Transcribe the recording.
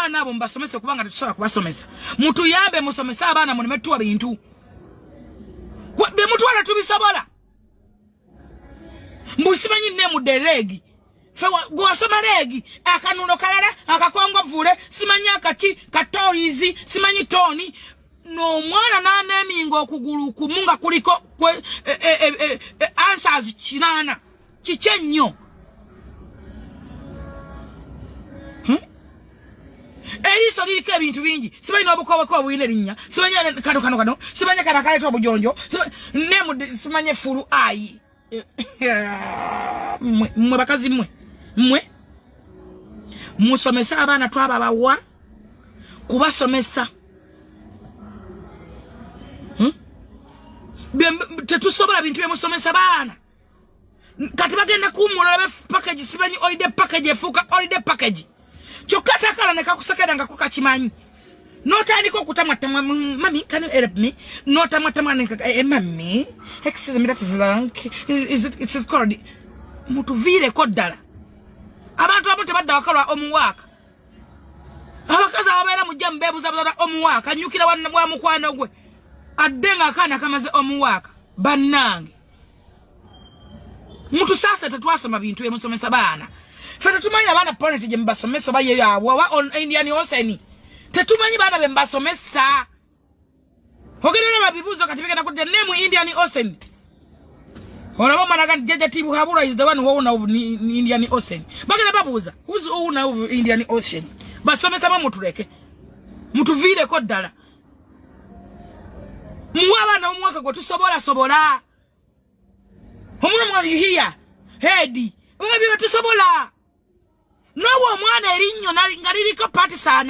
abaana abo mbasomese kubanga tetusobola kubasomesa. Mutuyambe musomesa abaana mu nemetuwa bintu. Be mutwala tubisobola. Mbusimanyi ne mu deregi. Fe gwasoma regi akanuno kalala akakongo vule simanyi akati katorizi simanyi toni no mwana nanemingo okugulu kumunga kuliko answers kinana kichenyo Eriso lirike ebintu bingi simanyi nobukowe ko bwine linya simanyi kano simanyi karakale to bujonjo ne simanyi furu ai mwe bakazi mwe musomesa abana twaba bawa kubasomesa tetusobola bintu byemusomesa bana kati bagenda kumulala be package sibanyi holiday package efuka holiday package kyokata kala ne kakusekera nga kukachimanyi notandika okutamwatama mami can you help me notamwatama ne mami excuse me that is long it is called mutuvire kodala abantu abo tebadda wakalwa omuwaka abakazi ababeera mujja mbebuza buzala omuwaka nyukira wa mukwano gwe addenga akana kamaze omuwaka bannange mutu sasa tetwasoma bintu emusomesa baana fe tetumanyi abaana planet gye mbasomesa baye yawo wa on Indian Ocean tetumanyi baana be mbasomesa ogerera babibuzo kati bigenda kudde nemu Indian Ocean Honorable Managan Jaja Tibu Habura is the one who owner of Indian Ocean. Bagana babuza, who's the owner of Indian Ocean? Basomesa mutuleke. Mutuvire kodala. Muwaba na umwaka kwa tusobola. Homuna mwana hiya. Hedi. Uwe biwa tusobola. Nowo mwana erinyo na ngaririko pati sana.